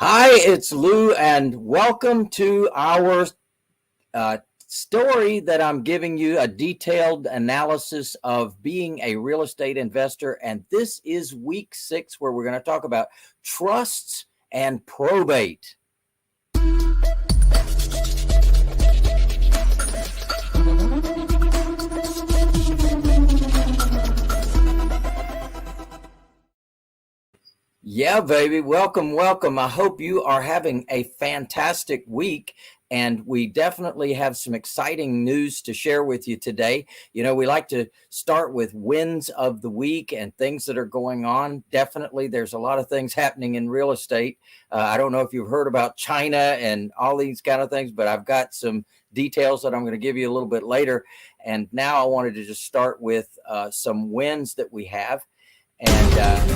Hi, it's Lou, and welcome to our story that I'm giving you a detailed analysis of being a real estate investor. And this is week 6, where we're going to talk about trusts and probate. Yeah, baby. Welcome, welcome. I hope you are having a fantastic week. And we definitely have some exciting news to share with you today. You know, we like to start with wins of the week and things that are going on. Definitely, there's a lot of things happening in real estate. I don't know if you've heard about China and all these kind of things, but I've got some details that I'm going to give you a little bit later. And now I wanted to just start with some wins that we have. And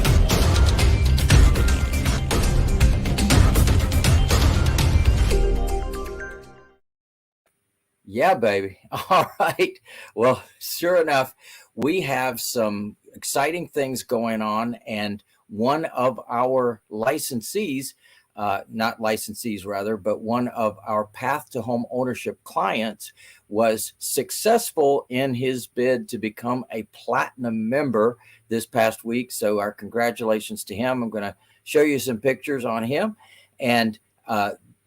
yeah, baby. All right. Well, sure enough, we have some exciting things going on. And one of our licensees, not licensees rather, but one of our Path to Home Ownership clients was successful in his bid to become a platinum member this past week. So our congratulations to him. I'm going to show you some pictures on him. And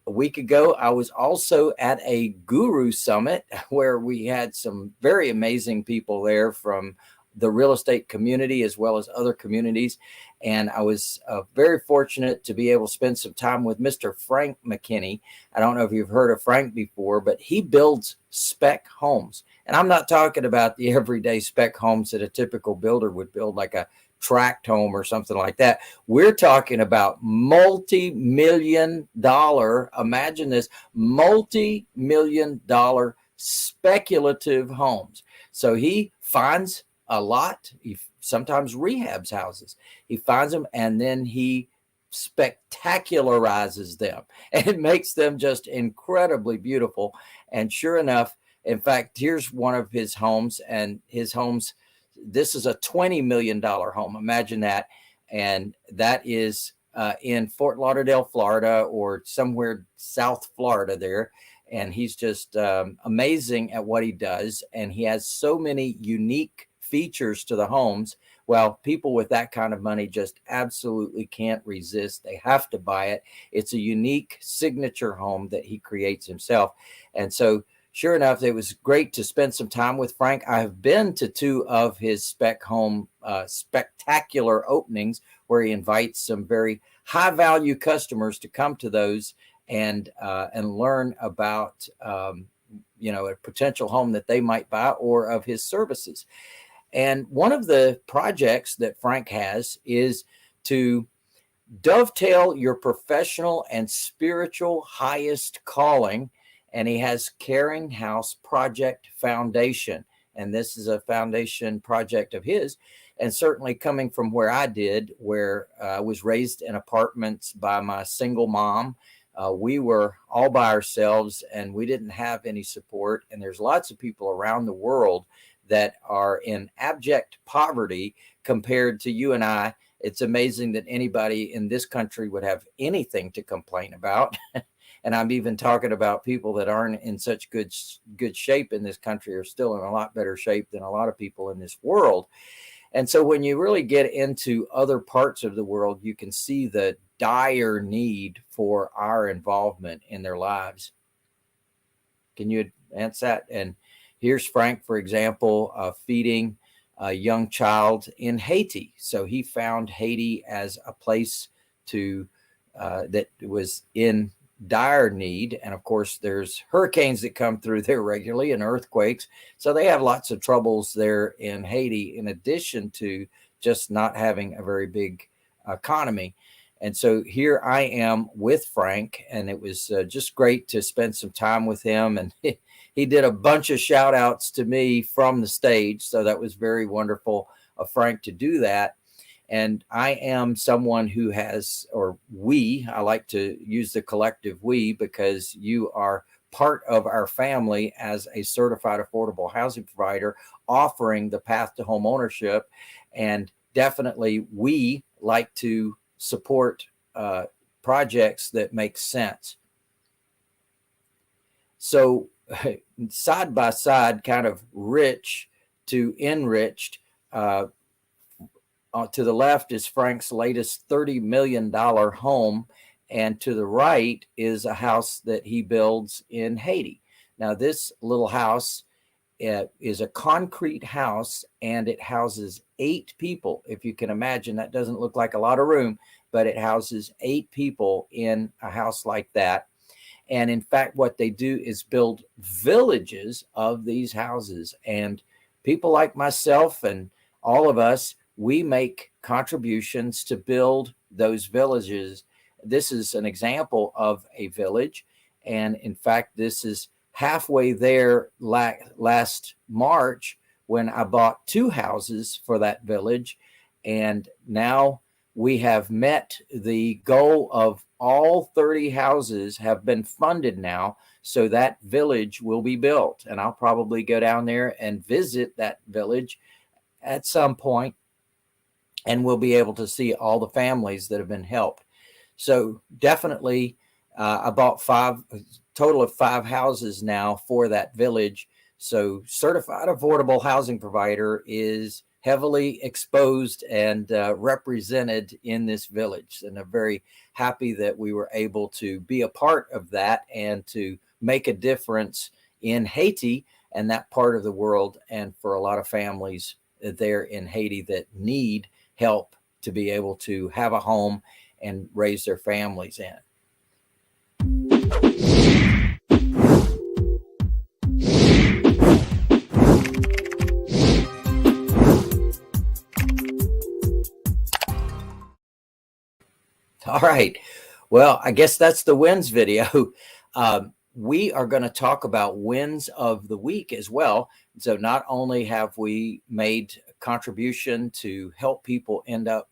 a week ago, I was also at a guru summit where we had some very amazing people there from the real estate community as well as other communities. And I was very fortunate to be able to spend some time with Mr. Frank McKinney. I don't know if you've heard of Frank before, but he builds spec homes. And I'm not talking about the everyday spec homes that a typical builder would build, like a tract home or something like that. We're talking about multi-million dollar, imagine this, multi-million dollar speculative homes. So he finds a lot. He sometimes rehabs houses. He finds them and then he spectacularizes them and makes them just incredibly beautiful. And sure enough, in fact, here's one of his homes, and his homes, this is a $20 million home. Imagine that. And that is in Fort Lauderdale, Florida, or somewhere South Florida there. And he's just amazing at what he does. And he has so many unique features to the homes. Well, people with that kind of money just absolutely can't resist. They have to buy it. It's a unique signature home that he creates himself. And so sure enough, it was great to spend some time with Frank. I have been to 2 of his spec home spectacular openings where he invites some very high value customers to come to those and learn about a potential home that they might buy or of his services. And one of the projects that Frank has is to dovetail your professional and spiritual highest calling. And he has Caring House Project Foundation. And this is a foundation project of his. And certainly coming from where I did, where I was raised in apartments by my single mom, we were all by ourselves and we didn't have any support. And there's lots of people around the world that are in abject poverty compared to you and I. It's amazing that anybody in this country would have anything to complain about. And I'm even talking about people that aren't in such good shape in this country are still in a lot better shape than a lot of people in this world. And so when you really get into other parts of the world, you can see the dire need for our involvement in their lives. Can you answer that? And here's Frank, for example, feeding a young child in Haiti. So he found Haiti as a place to that was in dire need. And of course, there's hurricanes that come through there regularly and earthquakes. So they have lots of troubles there in Haiti, in addition to just not having a very big economy. And so here I am with Frank, and it was just great to spend some time with him. And he did a bunch of shout outs to me from the stage. So that was very wonderful of Frank to do that. And I am someone who has, or we, I like to use the collective we, because you are part of our family as a certified affordable housing provider offering the path to home ownership. And definitely we like to support projects that make sense. So side by side, kind of rich to enriched, to the left is Frank's latest $30 million home. And to the right is a house that he builds in Haiti. Now, this little house is a concrete house, and it houses 8 people. If you can imagine, that doesn't look like a lot of room, but it houses 8 people in a house like that. And in fact, what they do is build villages of these houses. And people like myself and all of us, we make contributions to build those villages. This is an example of a village. And in fact, this is halfway there last March when I bought 2 houses for that village. And now we have met the goal of all 30 houses have been funded now. So that village will be built. And I'll probably go down there and visit that village at some point, and we'll be able to see all the families that have been helped. So definitely, I bought a total of 5 houses now for that village. So certified affordable housing provider is heavily exposed and represented in this village. And I'm very happy that we were able to be a part of that and to make a difference in Haiti and that part of the world, and for a lot of families there in Haiti that need help to be able to have a home and raise their families in. All right. Well, I guess that's the wins video. We are going to talk about wins of the week as well. So not only have we made a contribution to help people end up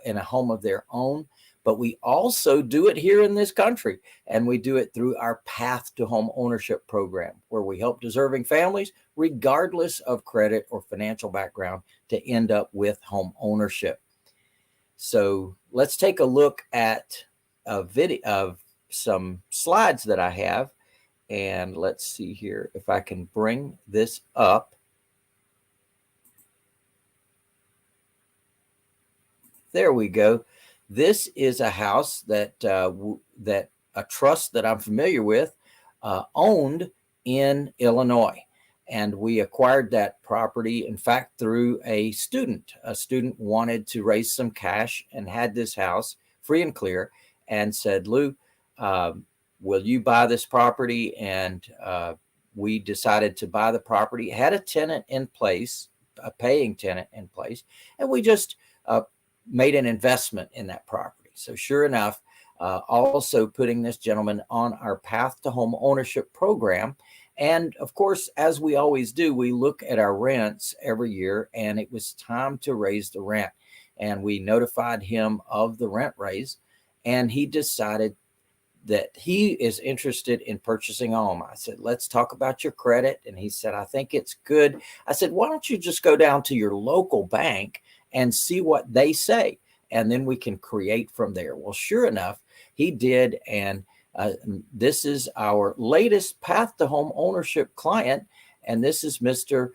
in a home of their own, but we also do it here in this country. And we do it through our Path to Home Ownership program, where we help deserving families, regardless of credit or financial background, to end up with home ownership. So let's take a look at a video of some slides that I have. And let's see here if I can bring this up. There we go. This is a house that that a trust that I'm familiar with owned in Illinois. And we acquired that property, in fact, through a student. A student wanted to raise some cash and had this house free and clear and said, Lou, will you buy this property? And we decided to buy the property. It had a tenant in place, a paying tenant in place, and we just made an investment in that property. So sure enough, also putting this gentleman on our Path to Home Ownership program. And of course, as we always do, we look at our rents every year, and it was time to raise the rent. And we notified him of the rent raise, and he decided that he is interested in purchasing a home. I said, let's talk about your credit. And he said, I think it's good. I said, why don't you just go down to your local bank and see what they say? And then we can create from there. Well, sure enough, he did. And this is our latest Path to Home Ownership client. And this is Mr.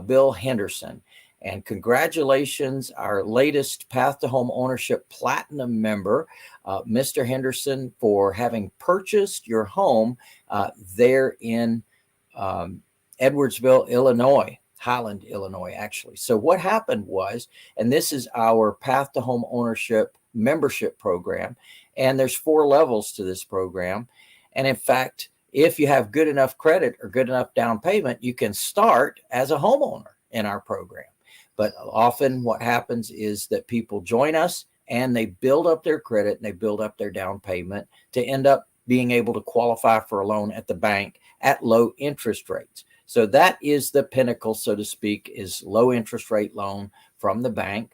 Bill Henderson. And congratulations, our latest Path to Home Ownership Platinum member, Mr. Henderson, for having purchased your home there in Edwardsville, Illinois, Highland, Illinois, actually. So what happened was, and this is our Path to Home Ownership membership program, and there's 4 levels to this program. And in fact, if you have good enough credit or good enough down payment, you can start as a homeowner in our program. But often what happens is that people join us and they build up their credit and they build up their down payment to end up being able to qualify for a loan at the bank at low interest rates. So that is the pinnacle, so to speak, is low interest rate loan from the bank.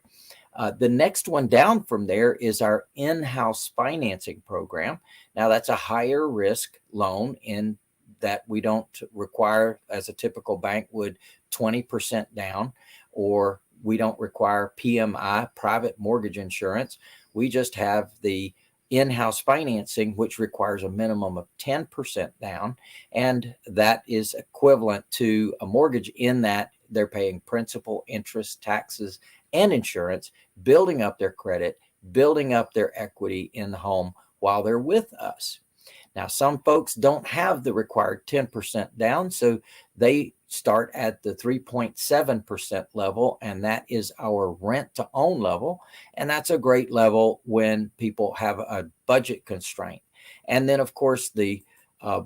The next one down from there is our in-house financing program. Now that's a higher risk loan in that we don't require, as a typical bank would, 20% down, or we don't require PMI, private mortgage insurance. We just have the in-house financing, which requires a minimum of 10% down. And that is equivalent to a mortgage in that they're paying principal, interest, taxes, and insurance, building up their credit, building up their equity in the home while they're with us. Now, some folks don't have the required 10% down, so they start at the 3.7% level, and that is our rent to own level. And that's a great level when people have a budget constraint. And then, of course, the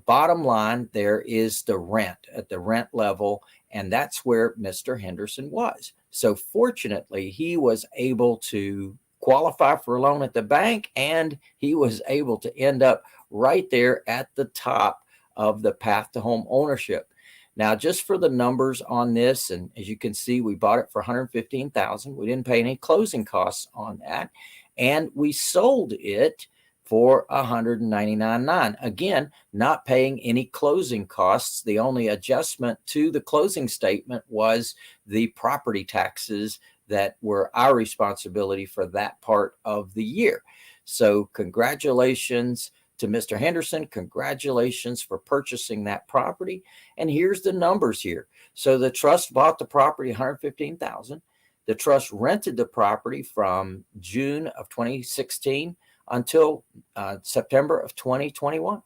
bottom line there is the rent at the rent level, and that's where Mr. Henderson was. So fortunately, he was able to qualify for a loan at the bank, and he was able to end up right there at the top of the path to home ownership. Now, just for the numbers on this, and as you can see, we bought it for $115,000. We didn't pay any closing costs on that, and we sold it for $199,900. Again, not paying any closing costs. The only adjustment to the closing statement was the property taxes that were our responsibility for that part of the year. So congratulations to Mr. Henderson. Congratulations for purchasing that property. And here's the numbers here. So the trust bought the property $115,000. The trust rented the property from June of 2016 until September of 2021.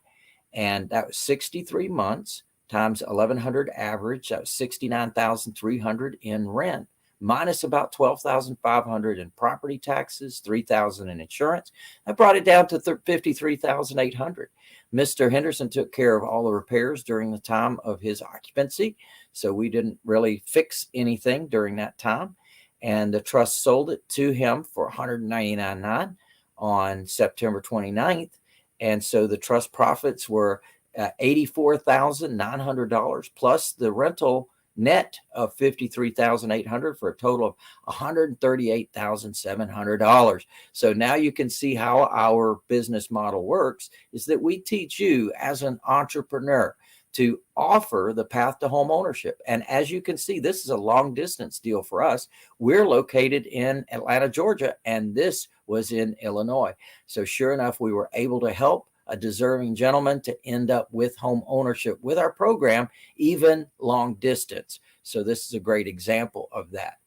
And that was 63 months times 1,100 average. That was 69,300 in rent, minus about 12,500 in property taxes, 3,000 in insurance. That brought it down to 53,800. Mr. Henderson took care of all the repairs during the time of his occupancy, so we didn't really fix anything during that time. And the trust sold it to him for $199,900 on September 29th. And so the trust profits were $84,900 plus the rental net of $53,800 for a total of $138,700. So now you can see how our business model works, is that we teach you as an entrepreneur to offer the path to home ownership. And as you can see, this is a long distance deal for us. We're located in Atlanta, Georgia, and this was in Illinois. So sure enough, we were able to help a deserving gentleman to end up with home ownership with our program, even long distance. So this is a great example of that.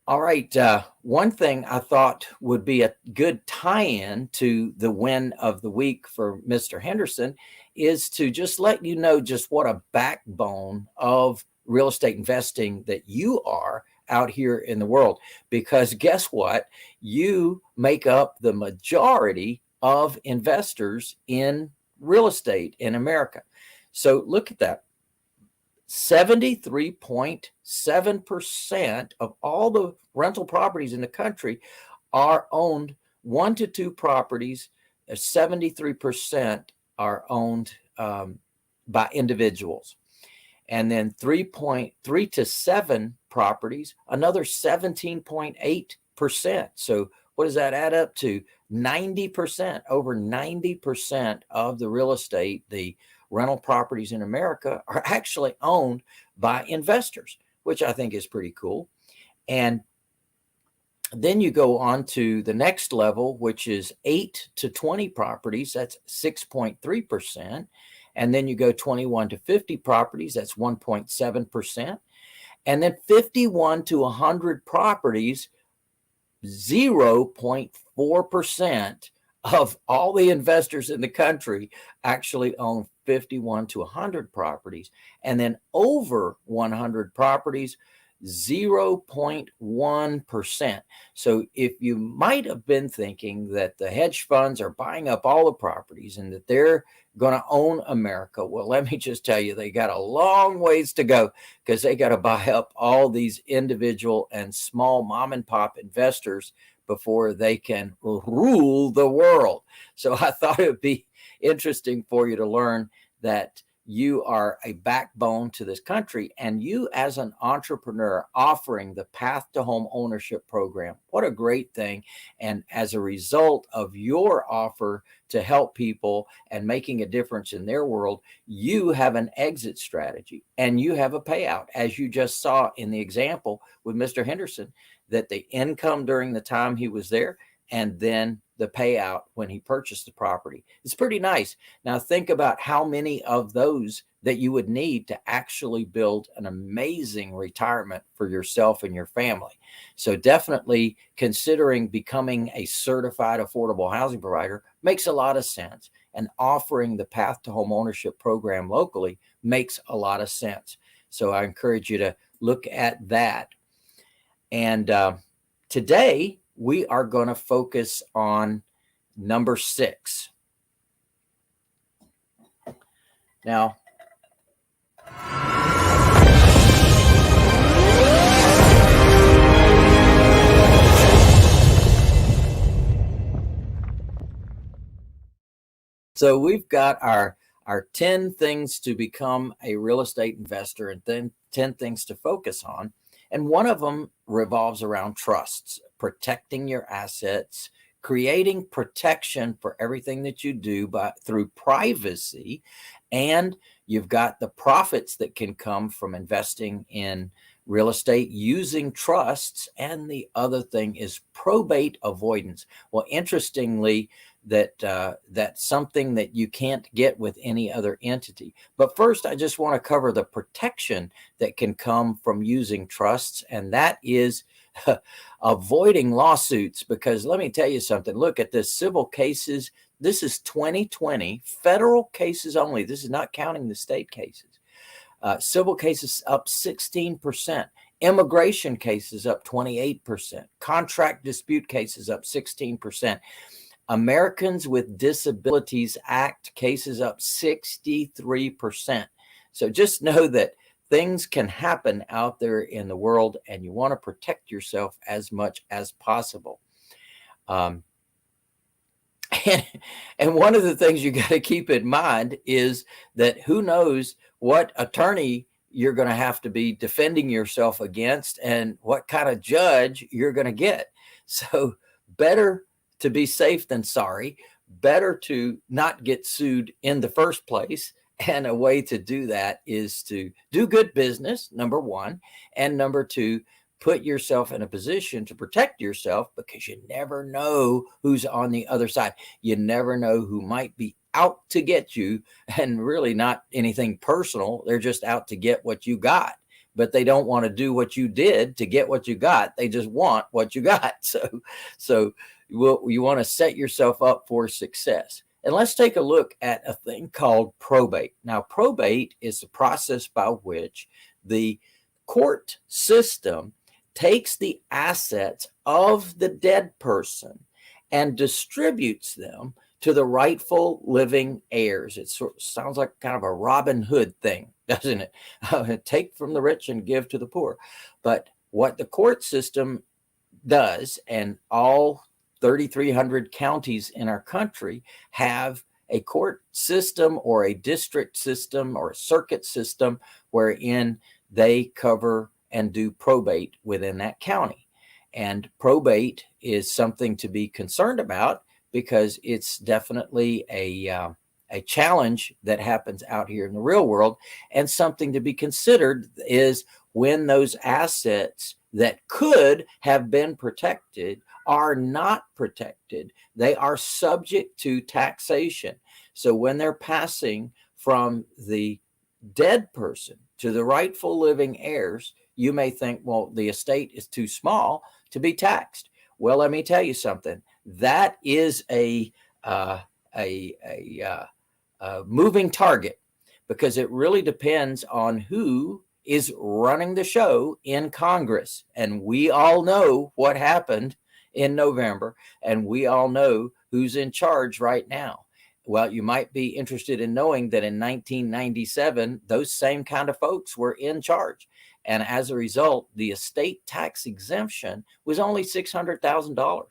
All right. One thing I thought would be a good tie-in to the win of the week for Mr. Henderson is to just let you know just what a backbone of real estate investing that you are out here in the world. Because guess what? You make up the majority of investors in real estate in America. So look at that. 73.7% of all the rental properties in the country are owned 1 to 2 properties. 73% are owned by individuals. And then 3 to 7 properties, another 17.8%. So what does that add up to? 90%, over 90% of the real estate, the rental properties in America are actually owned by investors, which I think is pretty cool. And then you go on to the next level, which is 8 to 20 properties. That's 6.3%. And then you go 21 to 50 properties. That's 1.7%. And then 51 to 100 properties, 0.4% of all the investors in the country actually own 51 to 100 properties. And then over 100 properties, 0.1%. So if you might have been thinking that the hedge funds are buying up all the properties and that they're going to own America, well, let me just tell you, they got a long ways to go, because they got to buy up all these individual and small mom and pop investors before they can rule the world. So I thought it would be interesting for you to learn that you are a backbone to this country, and you as an entrepreneur offering the Path to Home Ownership program. What a great thing. And as a result of your offer to help people and making a difference in their world, you have an exit strategy and you have a payout, as you just saw in the example with Mr. Henderson, that the income during the time he was there, and then the payout when he purchased the property. It's pretty nice. Now think about how many of those that you would need to actually build an amazing retirement for yourself and your family. So definitely considering becoming a certified affordable housing provider makes a lot of sense. And offering the Path to Home Ownership program locally makes a lot of sense. So I encourage you to look at that. And today we are going to focus on number 6. Now, so we've got our 10 things to become a real estate investor and then 10 things to focus on. And one of them revolves around trusts, protecting your assets, creating protection for everything that you do through privacy. And you've got the profits that can come from investing in real estate using trusts. And the other thing is probate avoidance. Well, interestingly, that's something that you can't get with any other entity. But first, I just want to cover the protection that can come from using trusts, and that is avoiding lawsuits. Because let me tell you something, look at this, civil cases. This is 2020, federal cases only. This is not counting the state cases. Civil cases up 16%. Immigration cases up 28%. Contract dispute cases up 16%. Americans with Disabilities Act cases up 63%. So just know that things can happen out there in the world, and you want to protect yourself as much as possible. And one of the things you got to keep in mind is that who knows what attorney you're going to have to be defending yourself against and what kind of judge you're going to get. So better to be safe than sorry, better to not get sued in the first place. And a way to do that is to do good business, number one. And number two, put yourself in a position to protect yourself, because you never know who's on the other side. You never know who might be out to get you, and really not anything personal. They're just out to get what you got. But they don't want to do what you did to get what you got. They just want what you got. So you want to set yourself up for success. And let's take a look at a thing called probate. Now, probate is the process by which the court system takes the assets of the dead person and distributes them to the rightful living heirs. It sort of sounds like kind of a Robin Hood thing, doesn't it? Take from the rich and give to the poor. But what the court system does, and all 3,300 counties in our country have a court system or a district system or a circuit system wherein they cover and do probate within that county. And probate is something to be concerned about, because it's definitely a challenge that happens out here in the real world. And something to be considered is when those assets that could have been protected are not protected, they are subject to taxation. So when they're passing from the dead person to the rightful living heirs, you may think, well, the estate is too small to be taxed. Well, let me tell you something. That is a moving target, because it really depends on who is running the show in Congress. And we all know what happened in November, and we all know who's in charge right now. Well, you might be interested in knowing that in 1997, those same kind of folks were in charge. And as a result, the estate tax exemption was only $600,000.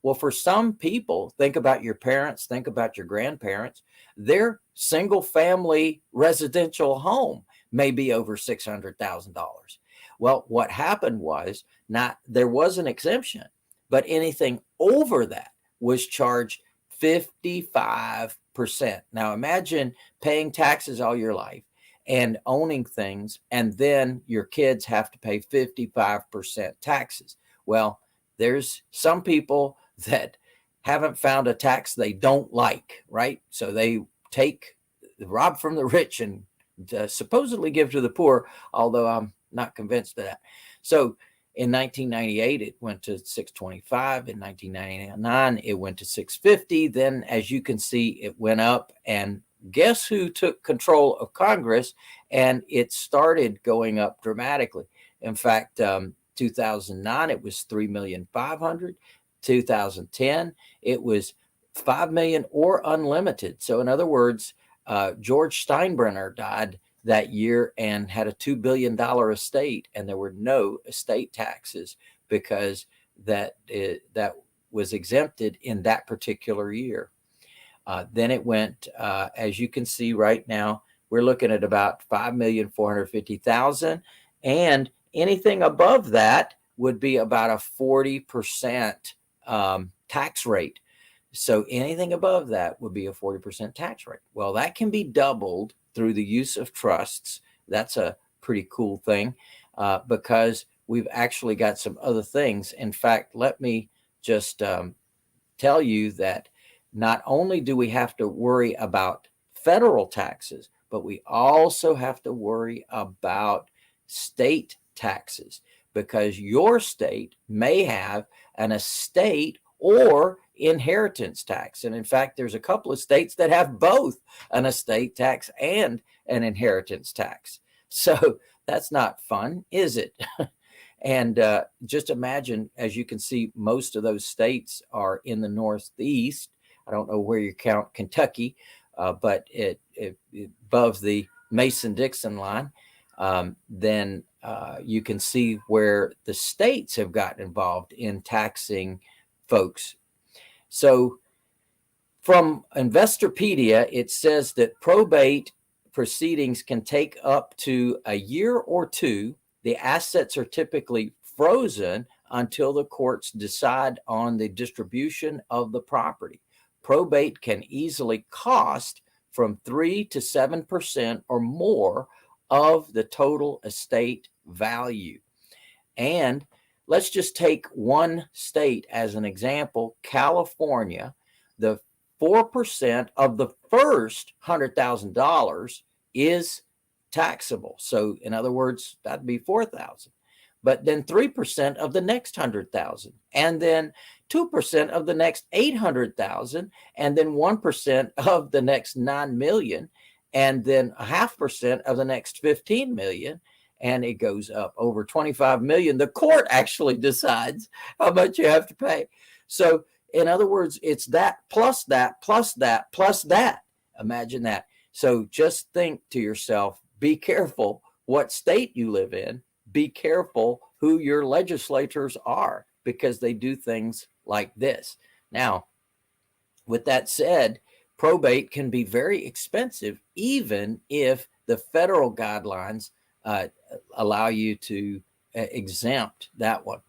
Well, for some people, think about your parents, think about your grandparents, their single family residential home may be over $600,000. Well, what happened was, there was an exemption, but anything over that was charged 55%. Now imagine paying taxes all your life and owning things, and then your kids have to pay 55% taxes. Well, there's some people that haven't found a tax they don't like, right? So they rob from the rich and supposedly give to the poor, although I'm not convinced of that. So in 1998, it went to 625. In 1999, it went to 650. Then, as you can see, it went up. And guess who took control of Congress? And it started going up dramatically. In fact, 2009, it was 3,500,000. 2010, it was 5 million or unlimited. So in other words, George Steinbrenner died that year and had a $2 billion estate, and there were no estate taxes because that was exempted in that particular year. Then it went, as you can see right now, we're looking at about 5,450,000, and anything above that would be about a 40% tax rate. So anything above that would be a 40% tax rate. Well, that can be doubled through the use of trusts. That's a pretty cool thing because we've actually got some other things. In fact, let me just tell you that not only do we have to worry about federal taxes, but we also have to worry about state taxes, because your state may have an estate or inheritance tax. And in fact, there's a couple of states that have both an estate tax and an inheritance tax. So that's not fun, is it? And just imagine, as you can see, most of those states are in the Northeast. I don't know where you count Kentucky, but it above the Mason-Dixon line. Then you can see where the states have gotten involved in taxing folks. So from Investorpedia, it says that probate proceedings can take up to a year or two. The assets are typically frozen until the courts decide on the distribution of the property. Probate can easily cost from 3 to 7% or more of the total estate value. And let's just take one state as an example, California. The 4% of the first $100,000 is taxable. So in other words, that'd be 4,000. But then 3% of the next 100,000, and then 2% of the next 800,000, and then 1% of the next 9 million, and then 0.5% of the next 15 million, and it goes up over 25 million. The court actually decides how much you have to pay. So in other words, it's that plus that plus that plus that. Imagine that. So just think to yourself, be careful what state you live in. Be careful who your legislators are, because they do things like this. Now, with that said, probate can be very expensive, even if the federal guidelines allow you to exempt that one.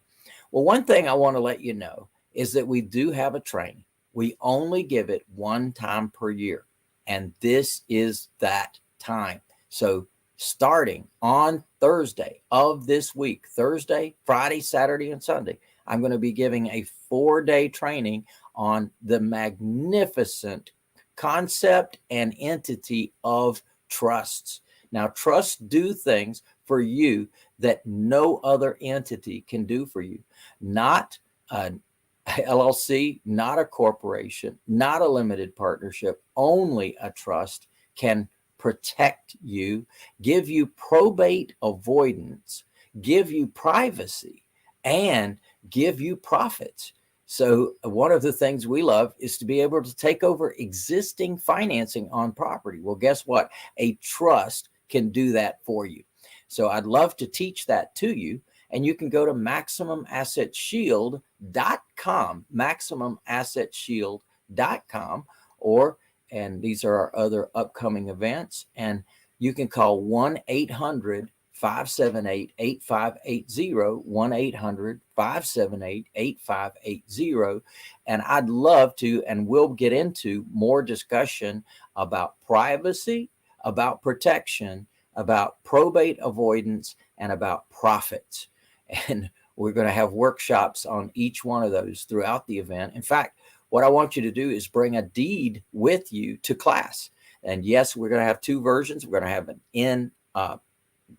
Well, one thing I want to let you know is that we do have a training. We only give it one time per year, and this is that time. So starting on Thursday of this week, Thursday, Friday, Saturday, and Sunday, I'm going to be giving a 4-day training on the magnificent concept and entity of trusts. Now, trusts do things for you that no other entity can do for you. Not an LLC, not a corporation, not a limited partnership. Only a trust can protect you, give you probate avoidance, give you privacy, and give you profits. So one of the things we love is to be able to take over existing financing on property. Well, guess what? A trust can do that for you. So I'd love to teach that to you. And you can go to MaximumAssetShield.com, MaximumAssetShield.com, and these are our other upcoming events. And you can call 1-800-578-8580, 1-800-578-8580. And I'd love to, and we'll get into more discussion about privacy, about protection, about probate avoidance, and about profits. And we're going to have workshops on each one of those throughout the event. In fact, what I want you to do is bring a deed with you to class. And yes, we're going to have two versions. We're going to have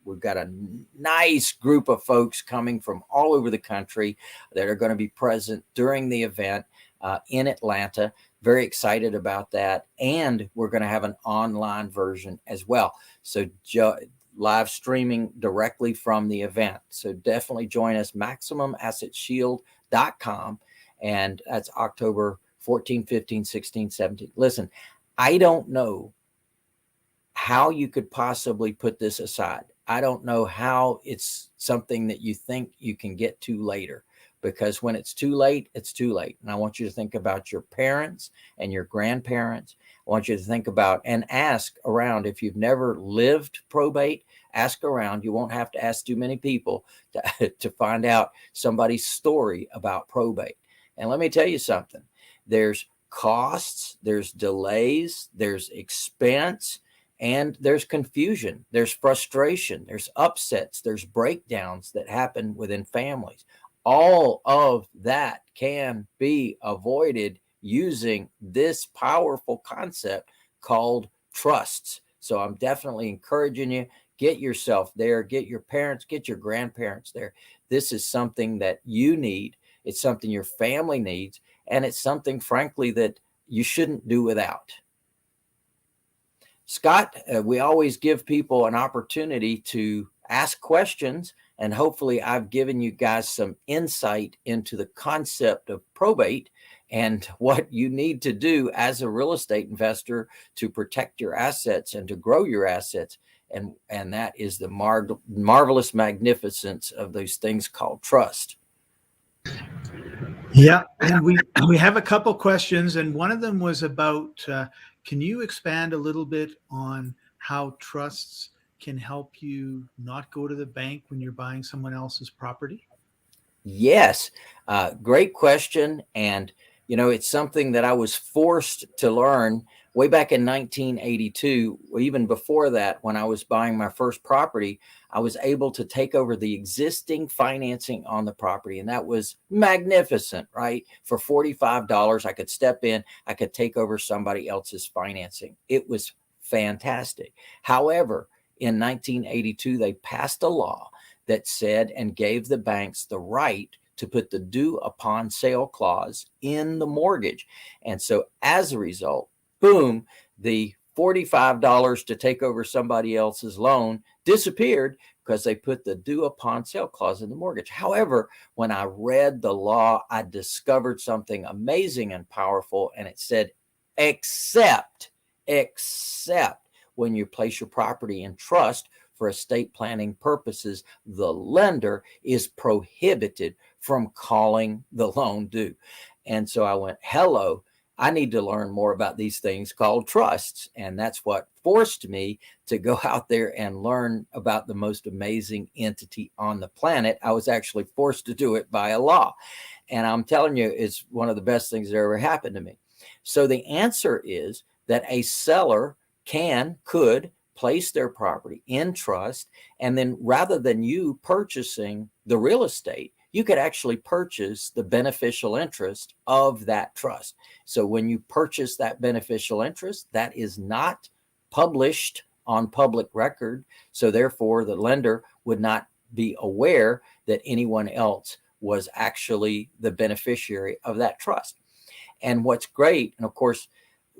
we've got a nice group of folks coming from all over the country that are going to be present during the event in Atlanta. Very excited about that. And we're going to have an online version as well. So live streaming directly from the event. So definitely join us, MaximumAssetShield.com. And that's October 14, 15, 16, 17. Listen, I don't know how you could possibly put this aside. I don't know how it's something that you think you can get to later, because when it's too late, it's too late. And I want you to think about your parents and your grandparents. I want you to think about and ask around. If you've never lived probate, ask around. You won't have to ask too many people to find out somebody's story about probate. And let me tell you something. There's costs, there's delays, there's expense, and there's confusion, there's frustration, there's upsets, there's breakdowns that happen within families. All of that can be avoided using this powerful concept called trusts. So I'm definitely encouraging you, get yourself there, get your parents, get your grandparents there. This is something that you need. It's something your family needs. And it's something, frankly, that you shouldn't do without. Scott, we always give people an opportunity to ask questions, and hopefully I've given you guys some insight into the concept of probate and what you need to do as a real estate investor to protect your assets and to grow your assets. And that is the marvelous magnificence of those things called trust. Yeah, and we have a couple questions, and one of them was about, can you expand a little bit on how trusts can help you not go to the bank when you're buying someone else's property? Yes, great question. And, it's something that I was forced to learn way back in 1982. Even before that, when I was buying my first property, I was able to take over the existing financing on the property. And that was magnificent, right? For $45, I could step in, I could take over somebody else's financing. It was fantastic. However, in 1982, they passed a law that said and gave the banks the right to put the due upon sale clause in the mortgage. And so as a result, boom, the $45 to take over somebody else's loan disappeared because they put the due upon sale clause in the mortgage. However, when I read the law, I discovered something amazing and powerful. And it said, except when you place your property in trust for estate planning purposes, the lender is prohibited from calling the loan due. And so I went, hello, I need to learn more about these things called trusts. And that's what forced me to go out there and learn about the most amazing entity on the planet. I was actually forced to do it by a law. And I'm telling you, it's one of the best things that ever happened to me. So the answer is that a seller could place their property in trust. And then rather than you purchasing the real estate, you could actually purchase the beneficial interest of that trust. So when you purchase that beneficial interest, that is not published on public record. So therefore, the lender would not be aware that anyone else was actually the beneficiary of that trust. And what's great, and of course,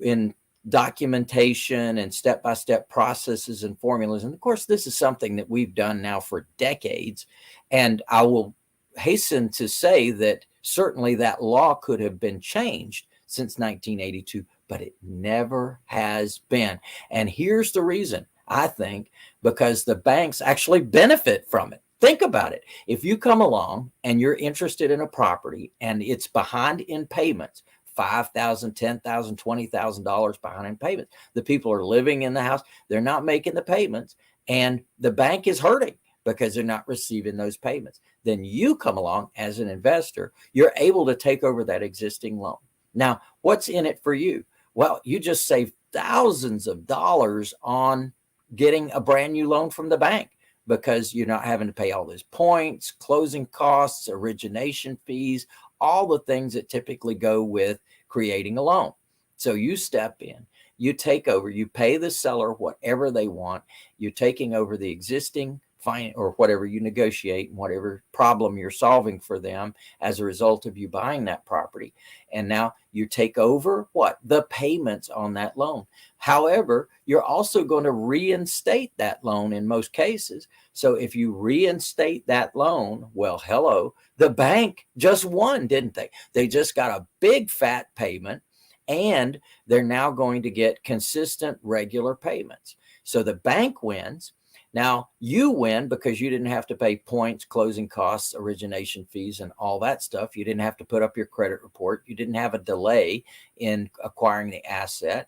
in documentation and step-by-step processes and formulas, and of course, this is something that we've done now for decades, and I will hasten to say that certainly that law could have been changed since 1982, but it never has been. And here's the reason, I think, because the banks actually benefit from it. Think about it. If you come along and you're interested in a property and it's behind in payments, $5,000, $10,000, $20,000 behind in payments, the people are living in the house, they're not making the payments, and the bank is hurting because they're not receiving those payments. Then you come along as an investor, you're able to take over that existing loan. Now, what's in it for you? Well, you just save thousands of dollars on getting a brand new loan from the bank because you're not having to pay all those points, closing costs, origination fees, all the things that typically go with creating a loan. So you step in, you take over, you pay the seller whatever they want. You're taking over the existing fine or whatever you negotiate, whatever problem you're solving for them as a result of you buying that property. And now you take over what? The payments on that loan. However, you're also going to reinstate that loan in most cases. So if you reinstate that loan, well, hello, the bank just won, didn't they? They just got a big fat payment, and they're now going to get consistent, regular payments. So the bank wins. Now you win because you didn't have to pay points, closing costs, origination fees, and all that stuff. You didn't have to put up your credit report. You didn't have a delay in acquiring the asset.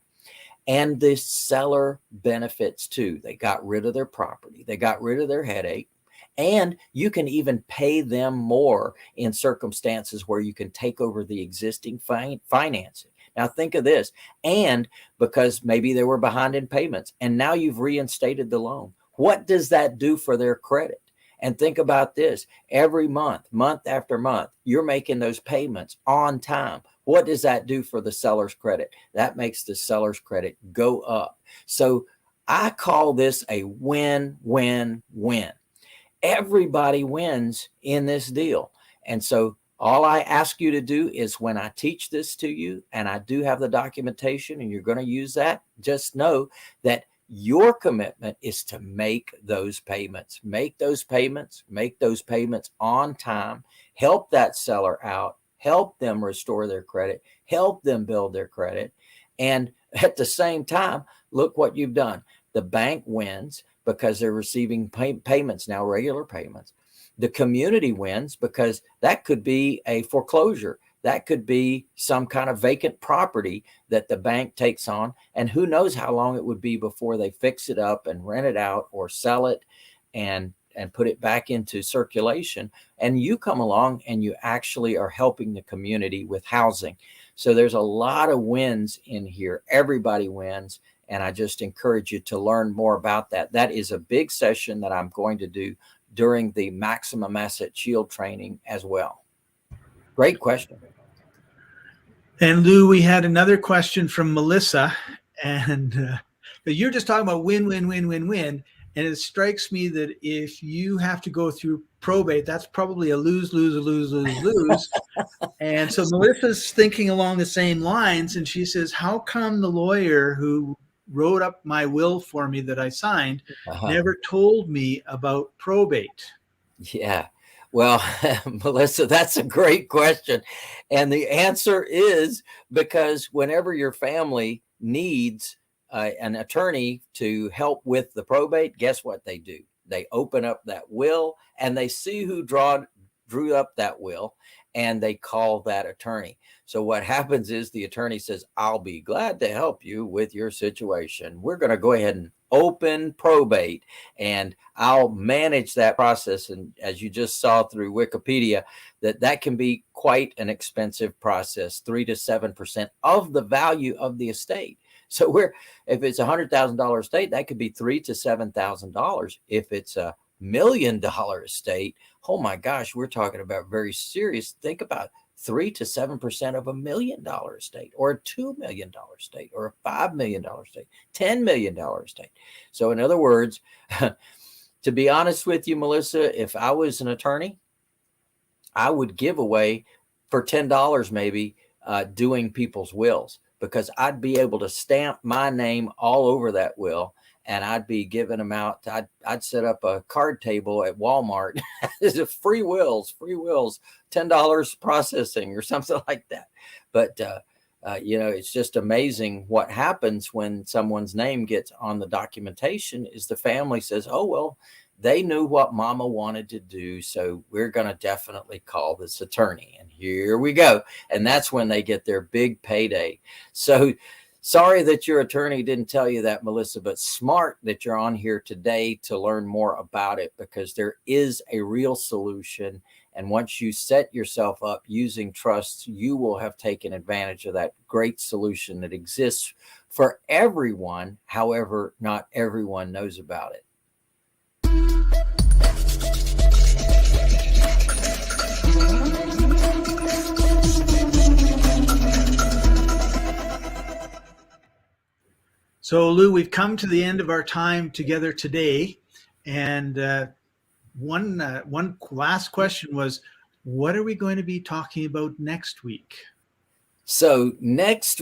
And the seller benefits too. They got rid of their property. They got rid of their headache. And you can even pay them more in circumstances where you can take over the existing financing. Now think of this. And because maybe they were behind in payments and now you've reinstated the loan. What does that do for their credit? And think about this. Every month, month after month, you're making those payments on time. What does that do for the seller's credit? That makes the seller's credit go up. So I call this a win-win-win. Everybody wins in this deal. And so all I ask you to do is when I teach this to you, and I do have the documentation and you're going to use that, just know that your commitment is to make those payments, make those payments on time, help that seller out, help them restore their credit, help them build their credit. And at the same time, look what you've done. The bank wins because they're receiving payments now, regular payments. The community wins because that could be a foreclosure. That could be some kind of vacant property that the bank takes on. And who knows how long it would be before they fix it up and rent it out or sell it and put it back into circulation. And you come along and you actually are helping the community with housing. So there's a lot of wins in here. Everybody wins. And I just encourage you to learn more about that. That is a big session that I'm going to do during the Maximum Asset Shield training as well. Great question. And Lou, we had another question from Melissa, and you're just talking about win, win, win, win, win. And it strikes me that if you have to go through probate, that's probably a lose, lose, lose, lose, lose. And so Melissa's thinking along the same lines, and she says, how come the lawyer who wrote up my will for me that I signed never told me about probate? Yeah. Well, Melissa, that's a great question. And the answer is because whenever your family needs an attorney to help with the probate, guess what they do? They open up that will and they see who drew up that will, and they call that attorney. So what happens is the attorney says, I'll be glad to help you with your situation. We're going to go ahead and open probate, and I'll manage that process. And as you just saw through Wikipedia, that can be quite an expensive process, 3 to 7% of the value of the estate. So if it's $100,000 estate, that could be $3,000 to $7,000. If it's $1 million estate, oh my gosh, we're talking about very serious. Think about 3 to 7% of $1 million estate, or a $2 million estate, or a $5 million estate, $10 million estate. So in other words, to be honest with you, Melissa, if I was an attorney, I would give away for $10 maybe doing people's wills, because I'd be able to stamp my name all over that will, and I'd be giving them out. I'd set up a card table at Walmart. free wills, $10 processing or something like that. But, it's just amazing what happens when someone's name gets on the documentation is the family says, oh, well, they knew what mama wanted to do, so we're going to definitely call this attorney. And here we go. And that's when they get their big payday. So sorry that your attorney didn't tell you that, Melissa, but smart that you're on here today to learn more about it, because there is a real solution. And once you set yourself up using trusts, you will have taken advantage of that great solution that exists for everyone. However, not everyone knows about it. So, Lou, we've come to the end of our time together today, and one last question was, what are we going to be talking about next week? So next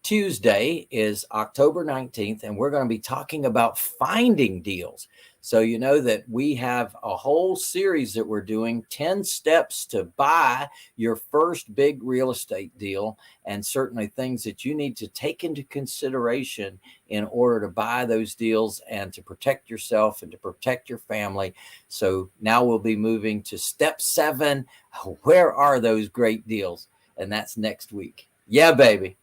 Tuesday is October 19th, and we're going to be talking about finding deals. So you know that we have a whole series that we're doing, 10 steps to buy your first big real estate deal, and certainly things that you need to take into consideration in order to buy those deals and to protect yourself and to protect your family. So now we'll be moving to step 7. Where are those great deals? And that's next week. Yeah, baby.